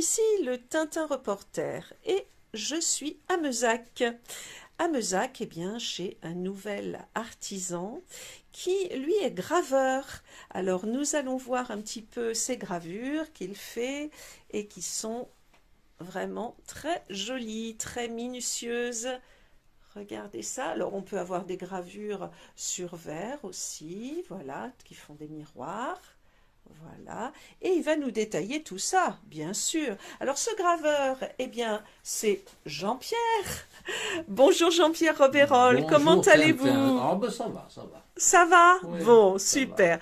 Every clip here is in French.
ici le Tintin Reporter et je suis à Meuzac. À Meuzac, eh bien, chez un nouvel artisan qui, lui, est graveur. Alors, nous allons voir un petit peu ces gravures qu'il fait et qui sont vraiment très jolies, très minutieuses. Regardez ça. Alors, on peut avoir des gravures sur verre aussi, voilà, qui font des miroirs. Voilà, et il va nous détailler tout ça, bien sûr. Alors ce graveur, eh bien, c'est Jean-Pierre. Bonjour Jean-Pierre Robérol, comment Bonjour, allez-vous? Ah ben ça va, ça va. Ça va? Oui, Bon, ça super.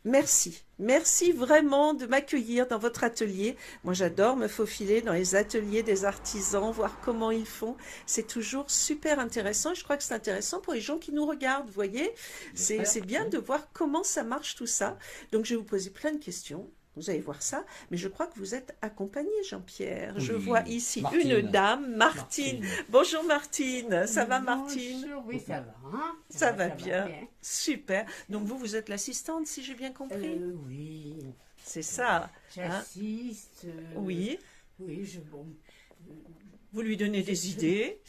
Merci. Merci vraiment de m'accueillir dans votre atelier. Moi, j'adore me faufiler dans les ateliers des artisans, voir comment ils font. C'est toujours super intéressant. Je crois que c'est intéressant pour les gens qui nous regardent, vous voyez. C'est bien de voir comment ça marche tout ça. Donc, je vais vous poser plein de questions. Vous allez voir ça, mais je crois que vous êtes accompagné, Jean-Pierre. Je Oui, vois ici Martine. une dame, Martine. Bonjour Martine, ça va Martine? Bonjour, oui, ça va. Hein? Ça va bien, super. Donc vous êtes l'assistante, si j'ai bien compris? Oui, C'est ça, hein? j'assiste. Oui, Oui, vous lui donnez des idées,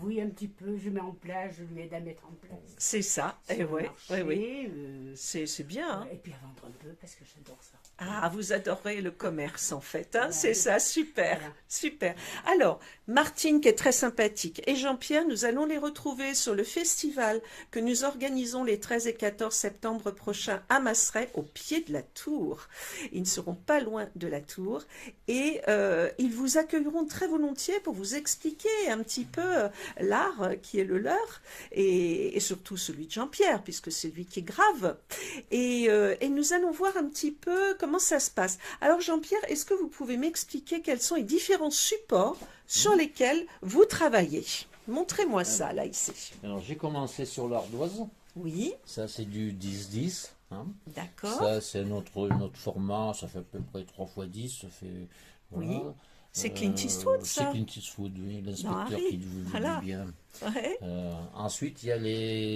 oui, un petit peu, je mets en place, je lui aide à mettre en place. c'est ça, Sur et le ouais, marché, ouais. C'est bien, hein? et puis à vendre un peu, parce que j'adore ça. Ah, vous adorez le commerce en fait, hein? Ouais. C'est ça, super, Voilà. super. Alors, Martine qui est très sympathique et Jean-Pierre, nous allons les retrouver sur le festival que nous organisons les 13 et 14 septembre prochains à Masseret, au pied de la tour. Ils ne seront pas loin de la tour et ils vous accueilleront très volontiers pour vous expliquer un petit peu l'art qui est le leur et surtout celui de Jean-Pierre puisque c'est lui qui grave. Et nous allons voir un petit peu comment ça se passe. Alors Jean-Pierre, est-ce que vous pouvez m'expliquer quels sont les différents supports sur lesquels vous travaillez? Montrez-moi ça, là, ici. Alors j'ai commencé sur l'ardoise. Oui, Ça c'est du 10-10. Hein. d'accord. Ça c'est notre format, ça fait à peu près 3 x 10. Ça fait, voilà. Oui. C'est Clint Eastwood, ça? C'est Clint Eastwood, oui, l'inspecteur Harry. qui vous Voilà. dit bien. Ouais. Ensuite il y a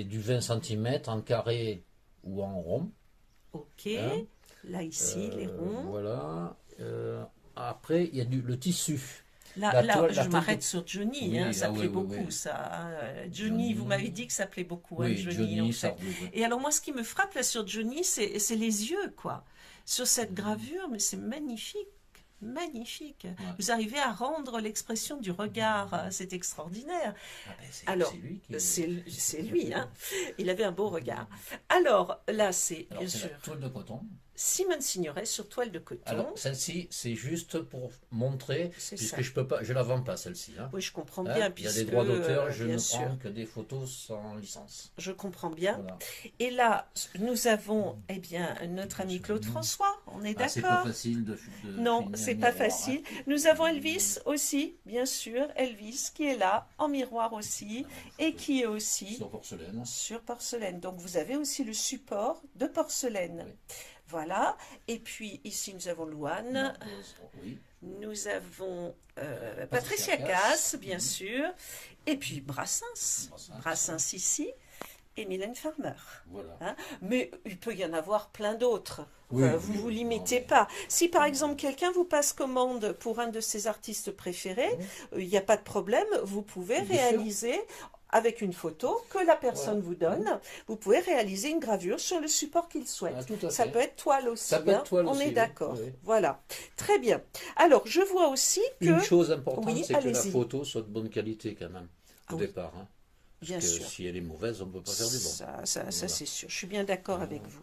du 20 cm en carré ou en rond. Ok. Hein. Là, ici, les ronds. Voilà. Après il y a le tissu. Là, La toile- la je toile m'arrête de- sur Johnny, Oui, hein, ça ah plaît oui, beaucoup, oui, oui. ça. Hein. Johnny, Johnny. vous m'avez dit que ça plaît beaucoup, hein, Oui, Johnny, en ça. fait. Et alors, moi, ce qui me frappe là sur Johnny, c'est les yeux, quoi. Sur cette gravure, mais c'est magnifique. Magnifique. Vous arrivez à rendre l'expression du regard, c'est extraordinaire. Ah ben, Alors, c'est lui qui... c'est lui, hein. Il avait un beau regard. Alors, là, c'est Alors, bien c'est sûr la toile de coton. Simone Signoret sur toile de coton. Alors, celle-ci, c'est juste pour montrer, C'est puisque ça. je peux pas, je la vends pas, celle-ci. Hein. Oui, je comprends Hein, bien, il y a puisque, des droits d'auteur, je bien ne sûr, prends que des photos sans licence. je comprends bien. Voilà. Et là, nous avons, eh bien, notre ami Claude François, on est Ah, c'est pas d'accord? facile de Non, finir c'est un pas miroir, facile. hein. Nous avons Elvis aussi, bien sûr, Elvis qui est là, en miroir aussi, et qui est aussi Sur porcelaine. sur porcelaine. Donc vous avez aussi le support de porcelaine. Oui. Voilà. Et puis ici nous avons Louane, Narcose, oui. nous avons Patricia Patricia Cass, bien sûr, et puis Brassens. Brassens. Brassens ici, et Mylène Farmer. Voilà. Hein. Mais il peut y en avoir plein d'autres. Oui, Vous oui, vous oui, limitez non, mais- pas. Si par exemple quelqu'un vous passe commande pour un de ses artistes préférés, il n'y a pas de problème, vous pouvez Bien sûr. réaliser avec une photo que la personne vous donne, vous pouvez réaliser une gravure sur le support qu'il souhaite. Ah, tout à Ça fait. peut être toile aussi. Ça peut être hein. toile On aussi, est oui. d'accord. Oui, oui. Voilà. Très bien. Alors, je vois aussi que... Une chose importante, Oui, c'est que la allez-y. photo soit de bonne qualité quand même, Ah au oui. départ. Hein. Parce Bien que sûr. si elle est mauvaise, on ne peut pas faire du bon. Ça Voilà. c'est sûr. Je suis bien d'accord avec vous.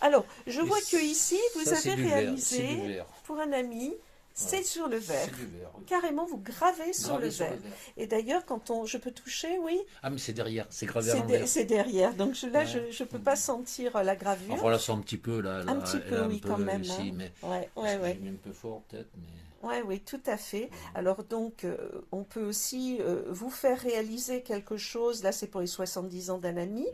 Alors, je vois que ici, vous Ça, c'est avez du verre, réalisé c'est du verre. pour un ami, c'est sur le verre. C'est du verre. Carrément, vous gravez sur Gravé le sur le verre. verre. Et d'ailleurs, je peux toucher, oui, Ah, mais c'est derrière, c'est gravé à l'envers. c'est derrière. Donc là, Ouais. je ne peux pas sentir la gravure. Enfin, là, c'est un petit peu, là, Un petit elle peu, a oui, quand même, ici, hein. mais Ouais, j'ai ouais. mis un peu fort, peut-être, mais... Oui, oui, tout à fait. Alors donc, on peut aussi vous faire réaliser quelque chose, là c'est pour les 70 ans d'un ami,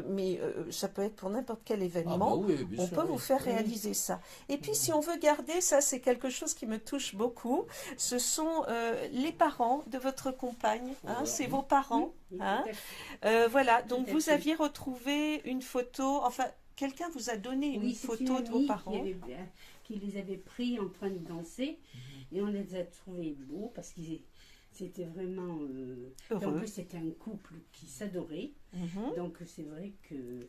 mais ça peut être pour n'importe quel Ah, événement, bah oui, bien on sûr, peut oui. vous faire Oui. réaliser ça. Et puis si on veut garder, ça c'est quelque chose qui me touche beaucoup, ce sont les parents de votre compagne, hein, Voilà. c'est vos parents. Oui, Hein. tout à fait. Voilà, Tout donc à vous fait. aviez retrouvé une photo, enfin quelqu'un vous a donné une Oui, c'est photo une de vos amie parents. qui les avait pris en train de danser. Et on les a trouvés beaux parce qu'ils c'était vraiment... et en Heureux. plus, c'était un couple qui s'adorait. Mhm. Donc, c'est vrai que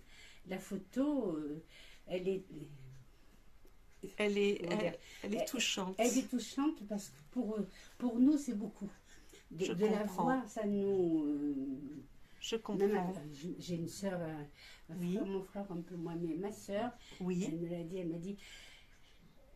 la photo, elle est... Elle est, Comment dire, elle est touchante. Elle est touchante parce que pour nous, c'est beaucoup. Je De la comprends. voir, ça nous... Je même, comprends. j'ai une soeur, Oui. mon frère un peu moins, mais ma soeur, Oui. elle me l'a dit, elle m'a dit,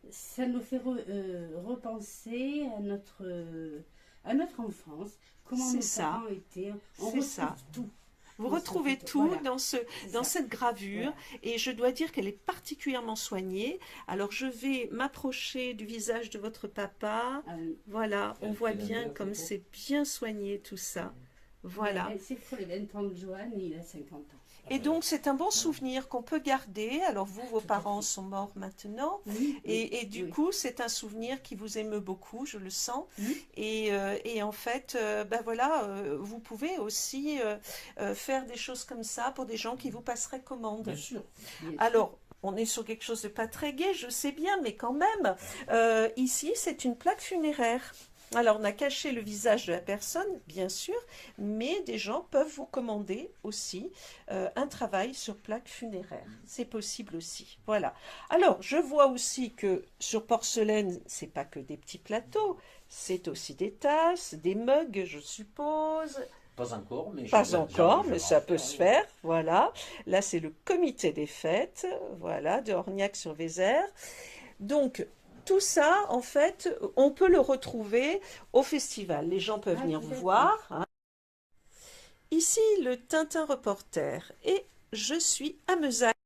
ça nous fait repenser à notre enfance, comment C'est nos ça. parents étaient. On C'est retrouve ça. tout. Vous Dans retrouvez cette- tout voilà. dans C'est dans ça. cette gravure, Voilà. et je dois dire qu'elle est particulièrement soignée. Alors je vais m'approcher du visage de votre papa. Ah oui. Voilà, on Elle voit fait la bien meilleure comme photo. c'est bien soigné tout ça. Voilà. C'est pour le 20 ans de Joanne, il a 50 ans. Et donc c'est un bon souvenir qu'on peut garder. Alors vous, vos Tout à parents fait. sont morts maintenant. Oui, Et du oui. coup, c'est un souvenir qui vous émeut beaucoup, je le sens. Oui. Et en fait, ben voilà, vous pouvez aussi faire des choses comme ça pour des gens qui vous passeraient commande. Bien sûr. Bien sûr. Alors, on est sur quelque chose de pas très gai, je sais bien, mais quand même, ici, c'est une plaque funéraire. Alors, on a caché le visage de la personne, bien sûr, mais des gens peuvent vous commander aussi un travail sur plaque funéraire. C'est possible aussi. Voilà. Alors, je vois aussi que sur porcelaine, c'est pas que des petits plateaux, c'est aussi des tasses, des mugs, je suppose. Pas encore, mais Pas j'aimerais- encore, j'aimerais mais ça en peut faire, se oui. faire. Voilà. Là, c'est le comité des fêtes, voilà, de Orniac-sur-Vézère. Donc, tout ça, en fait, on peut le retrouver au festival. Les gens peuvent Ah, venir tout vous à fait. voir, hein. Ici, le Tintin Reporter. Et je suis à Meusac.